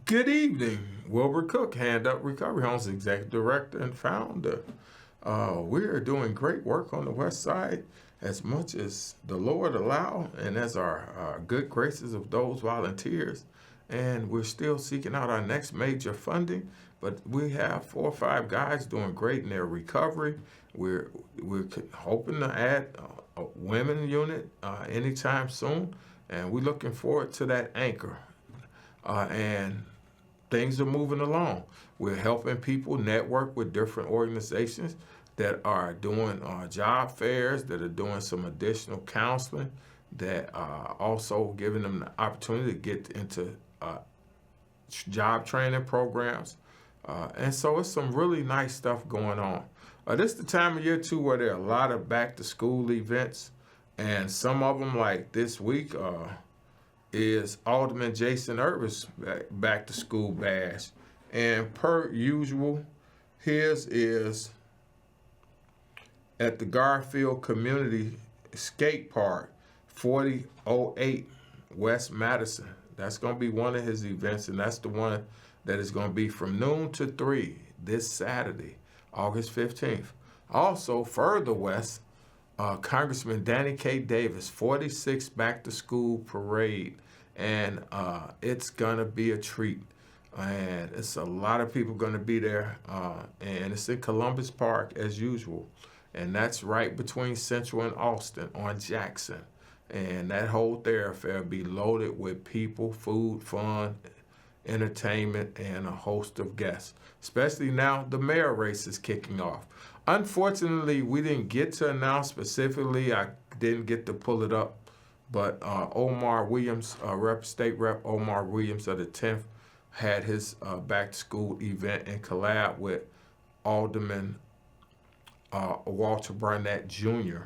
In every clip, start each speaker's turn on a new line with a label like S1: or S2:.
S1: Good evening, Wilbert Cook, Hand Up Recovery Homes Executive Director and Founder. We are doing great work on the West Side as much as the Lord allow and as our good graces of those volunteers. And we're still seeking out our next major funding, but we have 4 or 5 guys doing great in their recovery. We're hoping to add a women unit anytime soon, and we're looking forward to that anchor. And things are moving along. We're helping people network with different organizations that are doing job fairs, that are doing some additional counseling, that are also giving them the opportunity to get into job training programs. And so it's some really nice stuff going on. This is the time of year, too, where there are a lot of back-to-school events. And some of them, like this week, is Alderman Jason Irvis back to school bash. And per usual, his is at the Garfield Community Skate Park, 4008 West Madison. That's going to be one of his events, and that's the one that is going to be from noon to 3 this Saturday, August 15th. Also, further west, Congressman Danny K. Davis, 46th Back to School Parade, and it's gonna be a treat. And it's a lot of people gonna be there, and it's in Columbus Park as usual, and that's right between Central and Austin on Jackson. And that whole thoroughfare will be loaded with people, food, fun, entertainment, and a host of guests. Especially now the mayor race is kicking off. Unfortunately, we didn't get to announce specifically. I didn't get to pull it up, but Omar Williams, State Rep Omar Williams of the 10th, had his back-to-school event in collab with Alderman Walter Barnett Jr.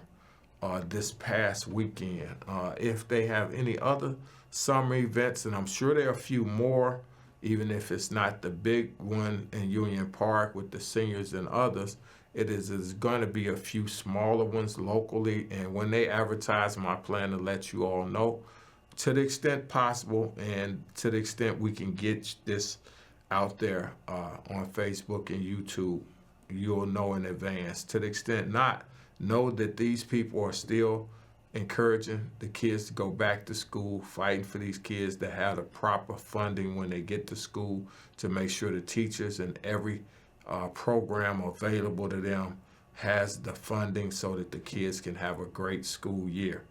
S1: This past weekend. If they have any other summer events, and I'm sure there are a few more, even if it's not the big one in Union Park with the seniors and others, is going to be a few smaller ones locally. And when they advertise them, I plan to let you all know to the extent possible, and to the extent we can get this out there on Facebook and YouTube, you'll know in advance. To the extent not, know that these people are still encouraging the kids to go back to school, fighting for these kids to have the proper funding when they get to school, to make sure the teachers and every program available to them has the funding so that the kids can have a great school year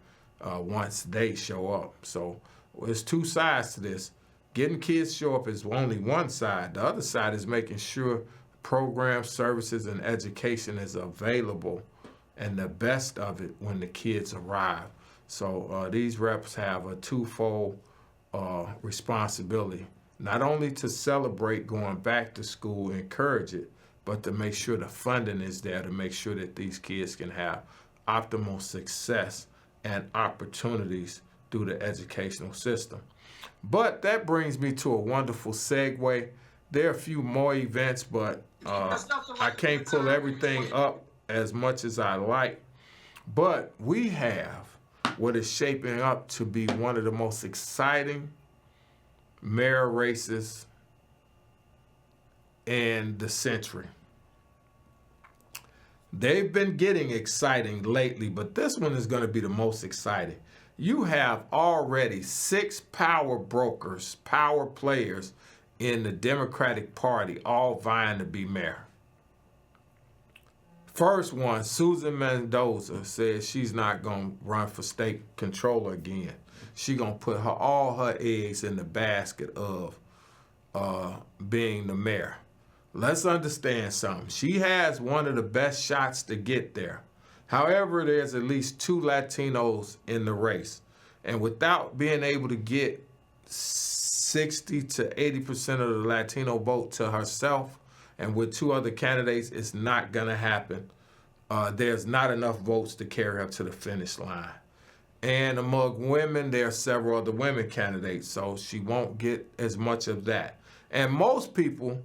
S1: once they show up. So there's 2 sides to this. Getting kids to show up is only one side. The other side is making sure programs, services, and education is available and the best of it when the kids arrive. So these reps have a twofold responsibility, not only to celebrate going back to school, encourage it, but to make sure the funding is there to make sure that these kids can have optimal success and opportunities through the educational system. But that brings me to a wonderful segue. There are a few more events, but I can't pull everything up as much as I like. But we have what is shaping up to be one of the most exciting mayor races in the century. They've been getting exciting lately, but this one is going to be the most exciting. You have already 6 power brokers, power players in the Democratic Party, all vying to be mayor. First one, Susan Mendoza, says she's not going to run for state controller again. She's going to put all her eggs in the basket of being the mayor. Let's understand something. She has one of the best shots to get there. However, there's at least 2 Latinos in the race. And without being able to get 60 to 80% of the Latino vote to herself, and with 2 other candidates, it's not going to happen. There's not enough votes to carry her to the finish line. And among women, there are several other women candidates, so she won't get as much of that. And most people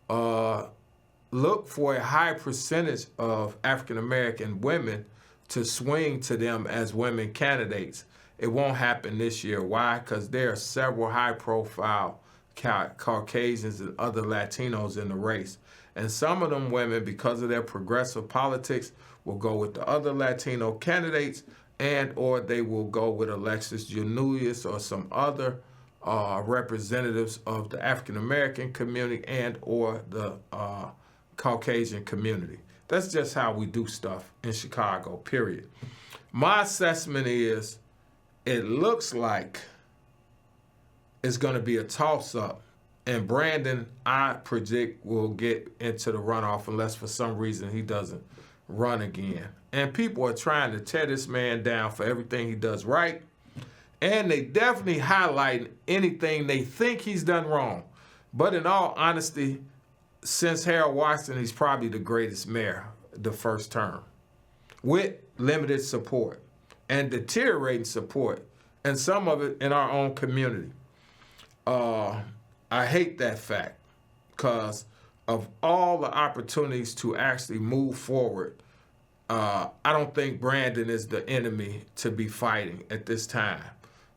S1: look for a high percentage of African American women to swing to them as women candidates. It won't happen this year. Why? Because there are several high-profile Caucasians and other Latinos in the race. And some of them women, because of their progressive politics, will go with the other Latino candidates, and or they will go with Alexis Giannoulias or some other representatives of the African American community and or the Caucasian community. That's just how we do stuff in Chicago, period. My assessment is it looks like it's going to be a toss-up, and Brandon, I predict, will get into the runoff unless for some reason he doesn't run again. And people are trying to tear this man down for everything he does right, and they definitely highlight anything they think he's done wrong. But in all honesty, since Harold Washington, he's probably the greatest mayor the first term, with limited support and deteriorating support, and some of it in our own community. I hate that fact because of all the opportunities to actually move forward. I don't think Brandon is the enemy to be fighting at this time.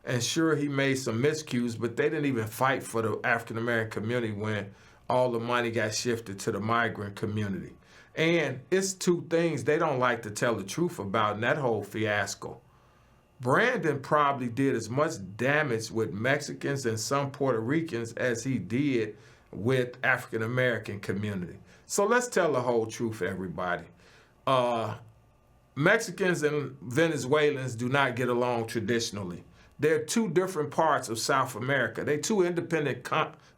S1: And sure, he made some miscues, but they didn't even fight for the African-American community when all the money got shifted to the migrant community. And it's two things they don't like to tell the truth about in that whole fiasco. Brandon probably did as much damage with Mexicans and some Puerto Ricans as he did with African-American community. So let's tell the whole truth, everybody. Mexicans and Venezuelans do not get along traditionally. They're two different parts of South America. They're two independent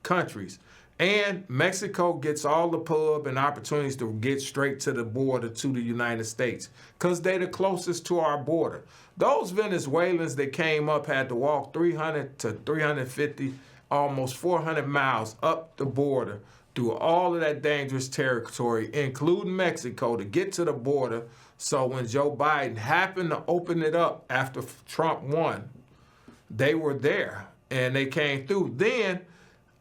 S1: countries. And Mexico gets all the pub and opportunities to get straight to the border to the United States because they're the closest to our border. Those Venezuelans that came up had to walk 300 to 350, almost 400 miles up the border through all of that dangerous territory, including Mexico, to get to the border. So when Joe Biden happened to open it up after Trump won, they were there and they came through. Then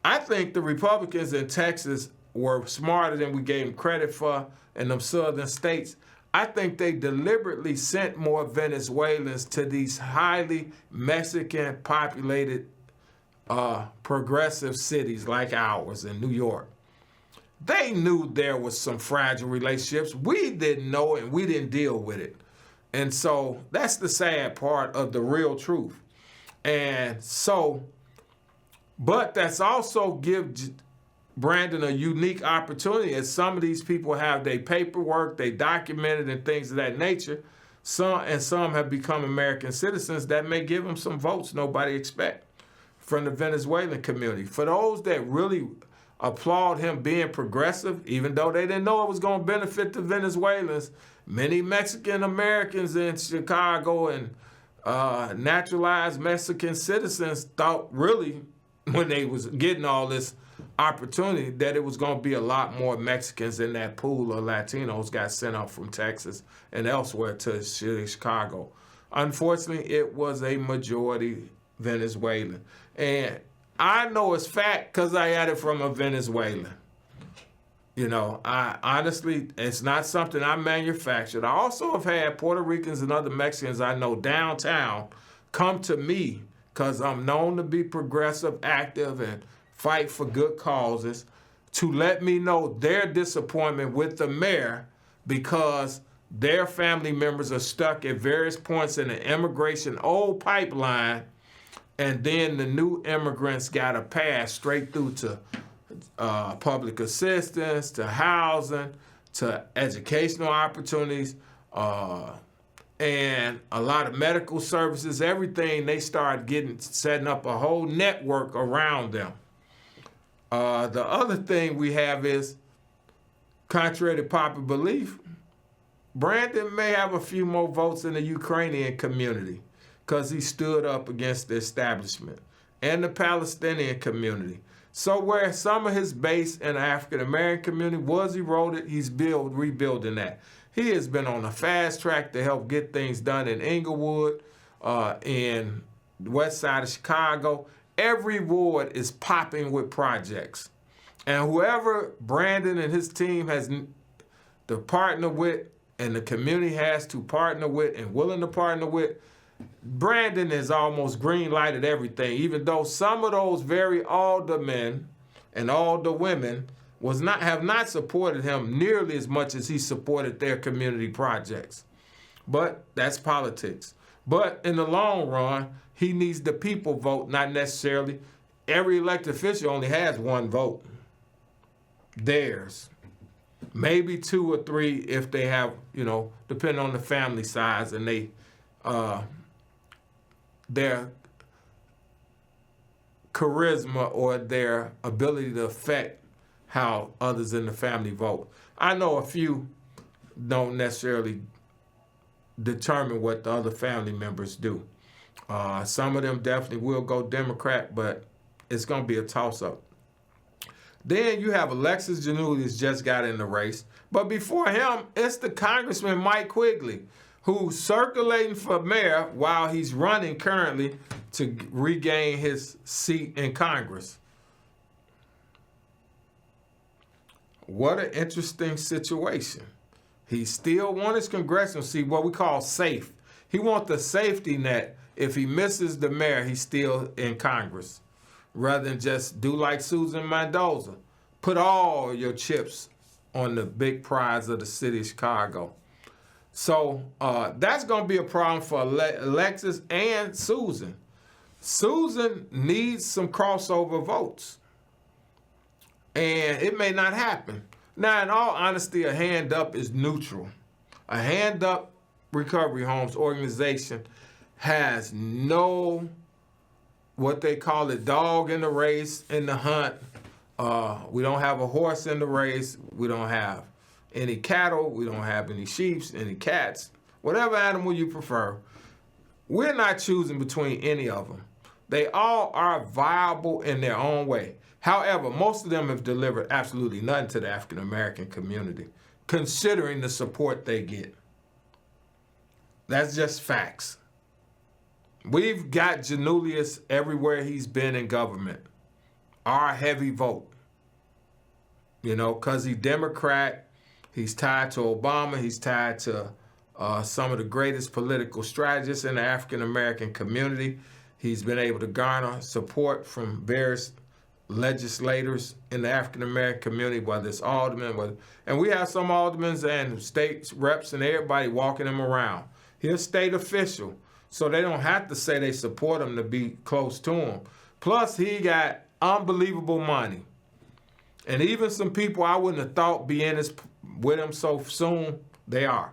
S1: I think the Republicans in Texas were smarter than we gave them credit for in them southern states. I think they deliberately sent more Venezuelans to these highly Mexican populated progressive cities like ours in New York. They knew there was some fragile relationships. We didn't know and we didn't deal with it. And so that's the sad part of the real truth. And so, but that's also give Brandon a unique opportunity, as some of these people have their paperwork, they documented and things of that nature. Some have become American citizens that may give them some votes nobody expect from the Venezuelan community. For those that really applaud him being progressive, even though they didn't know it was going to benefit the Venezuelans, many Mexican Americans in Chicago and naturalized Mexican citizens thought really when they was getting all this opportunity that it was going to be a lot more Mexicans in that pool of Latinos got sent up from Texas and elsewhere to Chicago. Unfortunately, it was a majority Venezuelan. And I know it's fact because I had it from a Venezuelan. You know, I honestly, it's not something I manufactured. I also have had Puerto Ricans and other Mexicans I know downtown come to me because I'm known to be progressive, active, and fight for good causes, to let me know their disappointment with the mayor because their family members are stuck at various points in the immigration old pipeline, and then the new immigrants got to pass straight through to public assistance, to housing, to educational opportunities, and a lot of medical services, everything. They started setting up a whole network around them. The other thing we have is, contrary to popular belief, Brandon may have a few more votes in the Ukrainian community because he stood up against the establishment, and the Palestinian community. So where some of his base in the African-American community was eroded, he's rebuilding that. He has been on a fast track to help get things done in Inglewood, in the west side of Chicago. Every ward is popping with projects. And whoever Brandon and his team has to partner with, and the community has to partner with and willing to partner with, Brandon has almost green-lighted everything, even though some of those very aldermen and alderwomen have not supported him nearly as much as he supported their community projects. But that's politics. But in the long run, he needs the people vote, not necessarily. Every elected official only has one vote. Theirs. Maybe 2 or 3 if they have, depending on the family size and their charisma or their ability to affect how others in the family vote. I know a few don't necessarily determine what the other family members do. Some of them definitely will go Democrat, but it's going to be a toss-up. Then you have Alexis Giannoulias just got in the race. But before him, it's the Congressman Mike Quigley, who's circulating for mayor while he's running currently to regain his seat in Congress. What an interesting situation. He still wants his congressional seat, what we call safe. He wants the safety net. If he misses the mayor, he's still in Congress. Rather than just do like Susan Mendoza. Put all your chips on the big prize of the city of Chicago. So that's going to be a problem for Alexis and Susan. Susan needs some crossover votes. And it may not happen. Now, in all honesty, a Hand Up is neutral. A Hand Up Recovery Homes organization has no, what they call it, dog in the race, in the hunt. We don't have a horse in the race. We don't have any cattle. We don't have any sheep, any cats, whatever animal you prefer. We're not choosing between any of them. They all are viable in their own way. However, most of them have delivered absolutely nothing to the African-American community, considering the support they get. That's just facts. We've got Giannoulias everywhere he's been in government. Our heavy vote. Because he's Democrat, he's tied to Obama, he's tied to some of the greatest political strategists in the African-American community. He's been able to garner support from various legislators in the African-American community, whether it's aldermen, and we have some aldermen and state reps and everybody walking him around. He's a state official, so they don't have to say they support him to be close to him. Plus, he got unbelievable money. And even some people I wouldn't have thought be in this with him so soon, they are.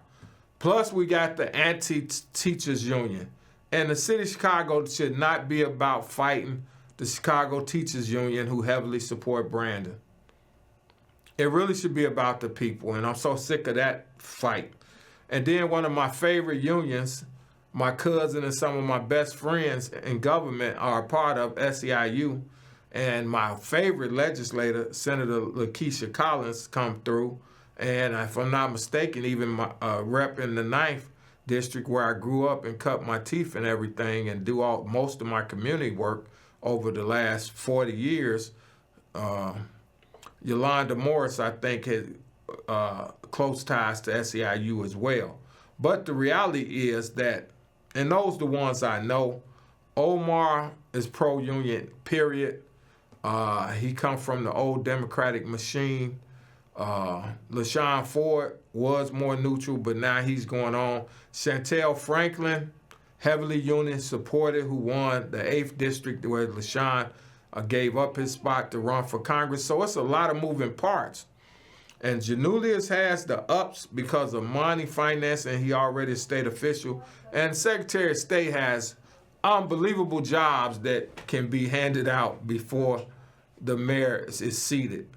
S1: Plus, we got the anti-teachers union. And the city of Chicago should not be about fighting the Chicago Teachers Union, who heavily support Brandon. It really should be about the people, and I'm so sick of that fight. And then one of my favorite unions, my cousin and some of my best friends in government are a part of SEIU, and my favorite legislator, Senator Lakeisha Collins, come through, and if I'm not mistaken, even my rep in the 9th district where I grew up and cut my teeth and everything and do most of my community work over the last 40 years, Yolanda Morris, I think, had close ties to SEIU as well. But the reality is that, and those are the ones I know, Omar is pro-union, period. He come from the old Democratic machine. LaShawn Ford was more neutral, but now he's going on. Chantel Franklin, heavily union supported, who won the 8th district where LaShawn gave up his spot to run for Congress. So it's a lot of moving parts. And Giannoulias has the ups because of money, finance, and he already a state official. And Secretary of State has unbelievable jobs that can be handed out before the mayor is seated,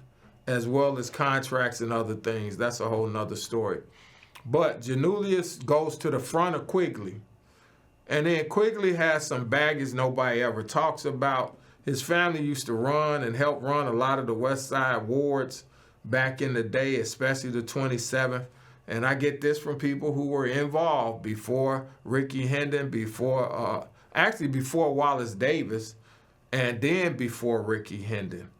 S1: as well as contracts and other things. That's a whole nother story. But Giannoulias goes to the front of Quigley. And then Quigley has some baggage nobody ever talks about. His family used to run and help run a lot of the West Side wards back in the day, especially the 27th. and I get this from people who were involved before Ricky Hendon, before Wallace Davis, and then before Ricky Hendon,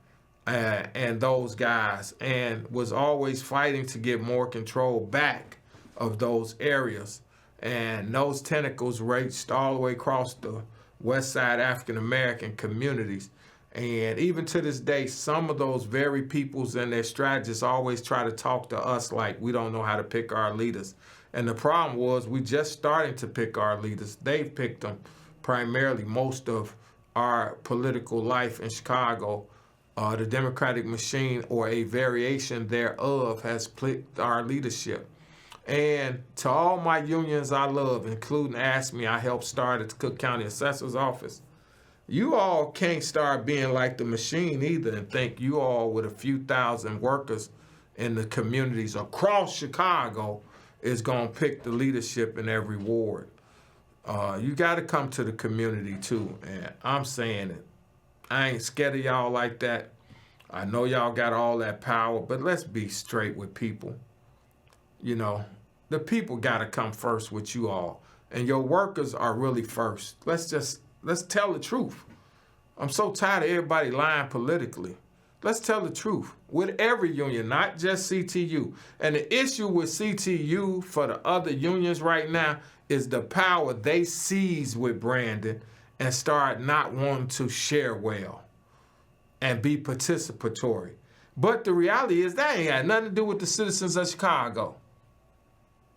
S1: and those guys, and was always fighting to get more control back of those areas. And those tentacles reached all the way across the West Side African American communities. And even to this day, some of those very peoples and their strategists always try to talk to us like we don't know how to pick our leaders. And the problem was we just starting to pick our leaders. They've picked them primarily. Most of our political life in Chicago, the Democratic machine or a variation thereof has picked our leadership. And to all my unions I love, including ASME, I helped start at the Cook County Assessor's Office. You all can't start being like the machine either and think you all with a few thousand workers in the communities across Chicago is going to pick the leadership in every ward. You got to come to the community too, and I'm saying it. I ain't scared of y'all like that. I know y'all got all that power, but let's be straight with people. You know, the people got to come first with you all, and your workers are really first. Let's tell the truth. I'm so tired of everybody lying politically. Let's tell the truth with every union, not just CTU. And the issue with CTU for the other unions right now is the power they seize with Brandon and start not wanting to share well and be participatory. But the reality is that ain't got nothing to do with the citizens of Chicago.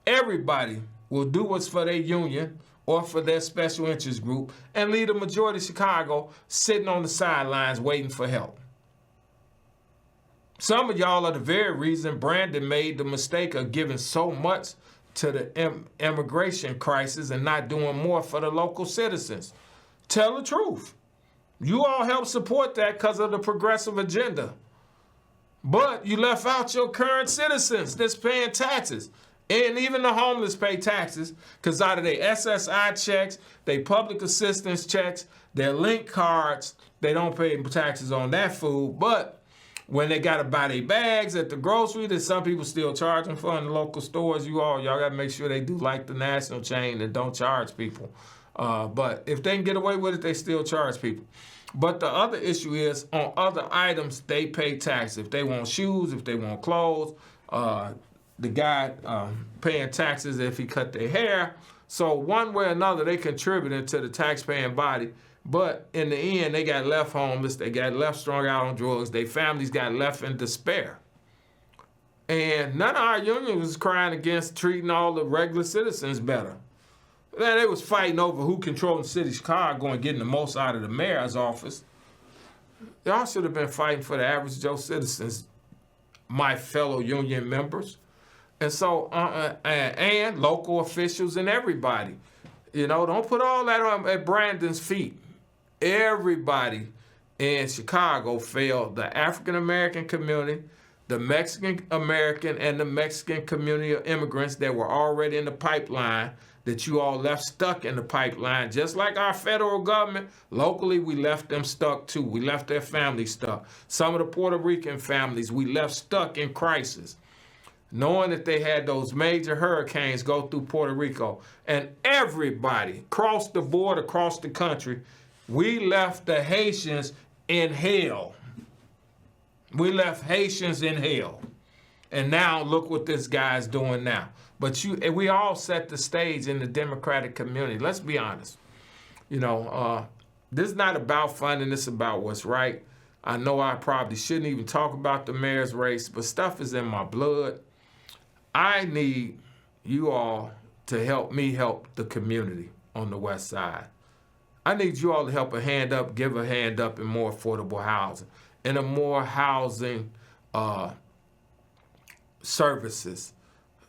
S1: Everybody will do what's for their union or for their special interest group and leave the majority of Chicago sitting on the sidelines waiting for help. Some of y'all are the very reason Brandon made the mistake of giving so much to the immigration crisis and not doing more for the local citizens. Tell the truth. You all helped support that because of the progressive agenda. But you left out your current citizens that's paying taxes. And even the homeless pay taxes because out of their SSI checks, their public assistance checks, their link cards, they don't pay taxes on that food. But when they got to buy their bags at the grocery that some people still charge them for in the local stores, y'all got to make sure they do like the national chain and don't charge people. But if they can get away with it, they still charge people. But the other issue is on other items, they pay tax. If they want shoes, if they want clothes, the guy paying taxes if he cut their hair. So one way or another, they contributing to the taxpaying body. But in the end, they got left homeless. They got left strung out on drugs. Their families got left in despair. And none of our union was crying against treating all the regular citizens better. They was fighting over who controlled the city of Chicago and getting the most out of the mayor's office. Y'all should have been fighting for the average Joe citizens, my fellow union members. And so, and local officials and everybody. You know, don't put all that at Brandon's feet. Everybody in Chicago failed the African-American community, the Mexican-American, and the Mexican community of immigrants that were already in the pipeline that you all left stuck in the pipeline. Just like our federal government, locally we left them stuck too. We left their families stuck. Some of the Puerto Rican families we left stuck in crisis, knowing that they had those major hurricanes go through Puerto Rico. And everybody, across the board, across the country, we left the Haitians in hell. We left Haitians in hell. And now look what this guy's doing now. But we all set the stage in the Democratic community. Let's be honest. You know, this is not about funding. This is about what's right. I know I probably shouldn't even talk about the mayor's race, but stuff is in my blood. I need you all to help me help the community on the West Side. I need you all to help a hand up, give a hand up in more affordable housing, and a more housing services,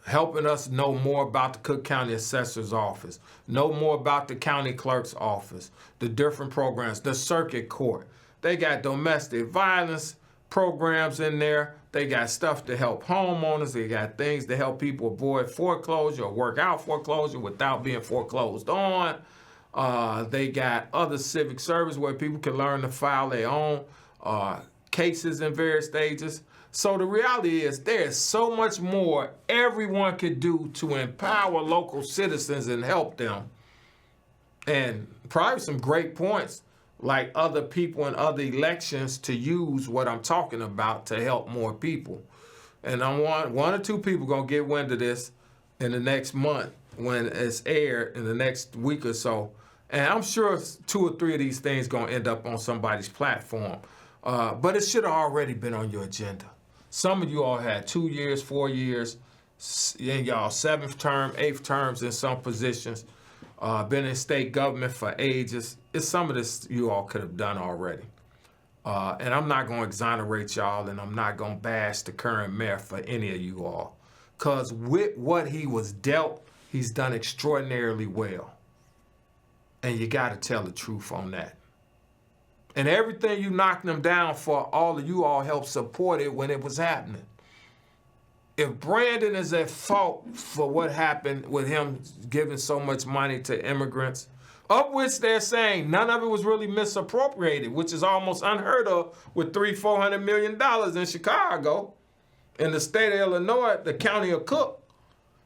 S1: helping us know more about the Cook County Assessor's Office, know more about the County Clerk's Office, the different programs, the Circuit Court. They got domestic violence programs in there. They got stuff to help homeowners. They got things to help people avoid foreclosure or work out foreclosure without being foreclosed on. They got other civic service where people can learn to file their own cases in various stages. So the reality is there's so much more everyone could do to empower local citizens and help them. And probably some great points like other people in other elections to use what I'm talking about to help more people. And I'm one or two people gonna get wind of this in the next month when it's aired in the next week or so. And I'm sure 2 or 3 of these things gonna end up on somebody's platform. But it should have already been on your agenda. Some of you all had 2 years, 4 years, in y'all 7th term, 8th terms in some positions. Been in state government for ages. It's some of this you all could have done already. And I'm not going to exonerate y'all, and I'm not going to bash the current mayor for any of you all. Because with what he was dealt, he's done extraordinarily well. And you got to tell the truth on that. And everything you knocked him down for, all of you all helped support it when it was happening. If Brandon is at fault for what happened with him giving so much money to immigrants, of which they're saying none of it was really misappropriated, which is almost unheard of with $300-400 million in Chicago, in the state of Illinois, the county of Cook.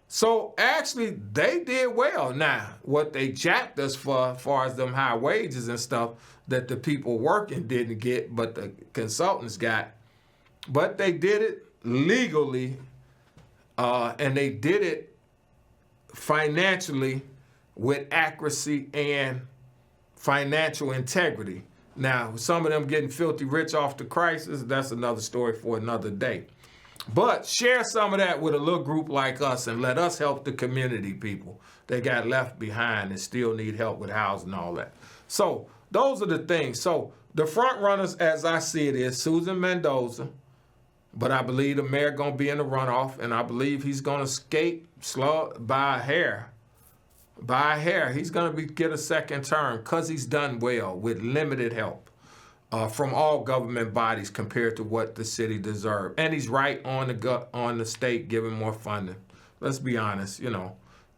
S1: So actually, they did well. Now, what they jacked us for, as far as them high wages and stuff that the people working didn't get, but the consultants got. But they did it legally. And they did it financially with accuracy and financial integrity. Now, some of them getting filthy rich off the crisis, that's another story for another day. But share some of that with a little group like us and let us help the community people that got left behind and still need help with housing and all that. So those are the things. So the front runners, as I see it, is Susan Mendoza. But I believe the mayor going to be in the runoff, and I believe he's going to escape by a hair. By a hair. He's going to get a second term because he's done well with limited help from all government bodies compared to what the city deserved. And he's right on the state giving more funding. Let's be honest,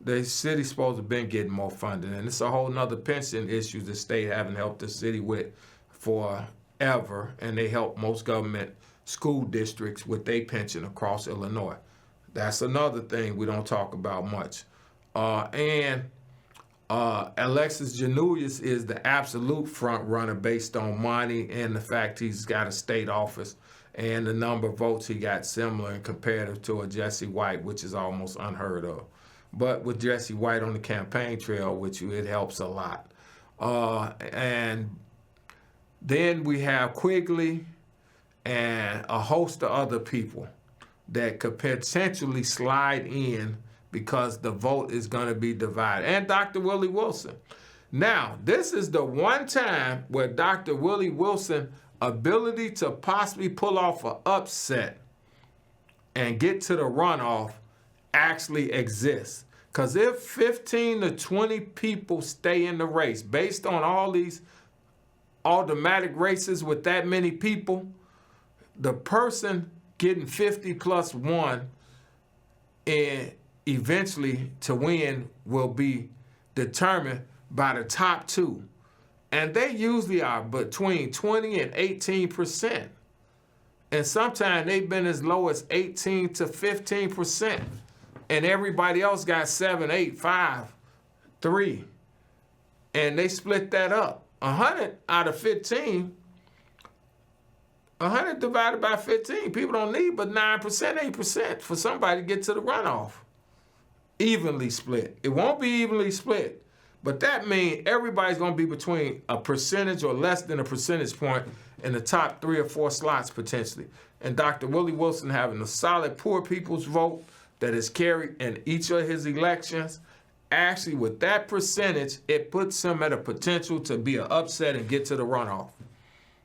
S1: the city's supposed to have been getting more funding, and it's a whole nother pension issue the state haven't helped the city with forever, and they help most government school districts with their pension across Illinois. That's another thing we don't talk about much. And Alexis Giannoulias is the absolute front runner based on money and the fact he's got a state office and the number of votes he got similar in comparative to a Jesse White, which is almost unheard of. But with Jesse White on the campaign trail with you, it helps a lot. And then we have Quigley and a host of other people that could potentially slide in because the vote is going to be divided. And Dr. Willie Wilson. Now, this is the one time where Dr. Willie Wilson's ability to possibly pull off an upset and get to the runoff actually exists. Because if 15 to 20 people stay in the race, based on all these automatic races with that many people, the person getting 50 plus 1 and eventually to win will be determined by the top 2. And they usually are between 20 and 18%. And sometimes they've been as low as 18 to 15%. And everybody else got 7, 8, 5, 3. And they split that up. 100 out of 15, 100 divided by 15, people don't need but 9%, 8% for somebody to get to the runoff. Evenly split. It won't be evenly split, but that means everybody's going to be between a percentage or less than a percentage point in the top 3 or 4 slots potentially. And Dr. Willie Wilson having a solid poor people's vote that is carried in each of his elections, actually with that percentage, it puts him at a potential to be an upset and get to the runoff.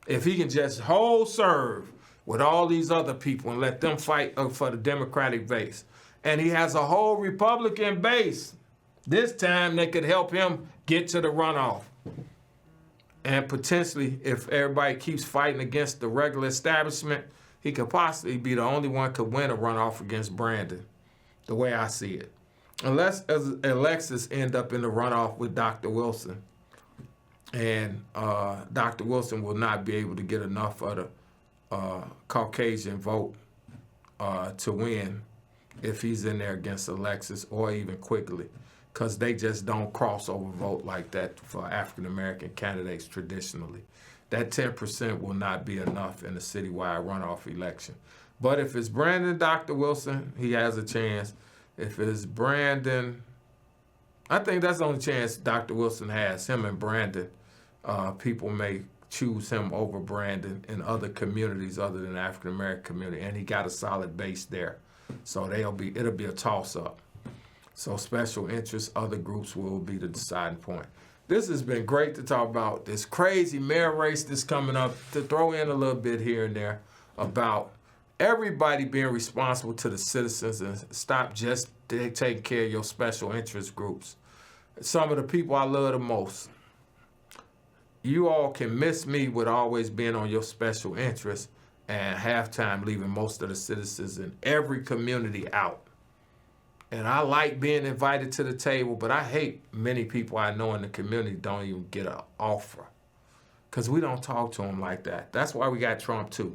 S1: If he can just hold serve with all these other people and let them fight for the Democratic base. And he has a whole Republican base. This time they could help him get to the runoff. And potentially, if everybody keeps fighting against the regular establishment, he could possibly be the only one could win a runoff against Brandon, the way I see it. Unless Alexis end up in the runoff with Dr. Wilson. And Dr. Wilson will not be able to get enough of the Caucasian vote to win if he's in there against Alexis or even Quigley, because they just don't crossover vote like that for African-American candidates traditionally. That 10% will not be enough in a citywide runoff election. But if it's Brandon, Dr. Wilson, he has a chance. If it's Brandon, I think that's the only chance Dr. Wilson has, him and Brandon. People may choose him over Brandon in other communities other than the African-American community, and he got a solid base there. So it'll be a toss-up. So special interests, other groups will be the deciding point. This has been great to talk about this crazy mayor race that's coming up, to throw in a little bit here and there about everybody being responsible to the citizens and stop just taking care of your special interest groups. Some of the people I love the most. You all can miss me with always being on your special interest and halftime leaving most of the citizens in every community out. And I like being invited to the table, but I hate many people I know in the community don't even get an offer, because we don't talk to them like that. That's why we got Trump too.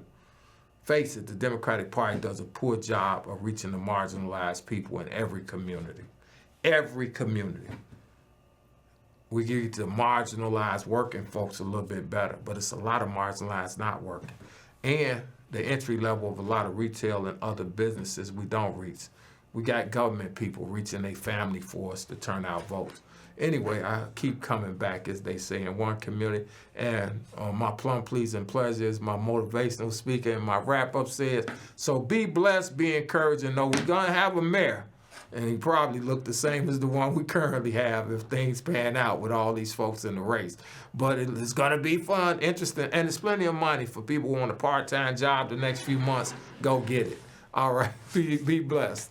S1: Face it, the Democratic Party does a poor job of reaching the marginalized people in every community. Every community. We get the marginalized working folks a little bit better, but it's a lot of marginalized not working. And the entry level of a lot of retail and other businesses we don't reach. We got government people reaching their family for us to turn out votes. Anyway, I keep coming back, as they say, in one community. And my plum pleasing pleasure is my motivational speaker, and my wrap-up says, so be blessed, be encouraged, and know we're going to have a mayor. And he probably looked the same as the one we currently have if things pan out with all these folks in the race. But it's going to be fun, interesting, and there's plenty of money for people who want a part-time job the next few months. Go get it. All right, be blessed.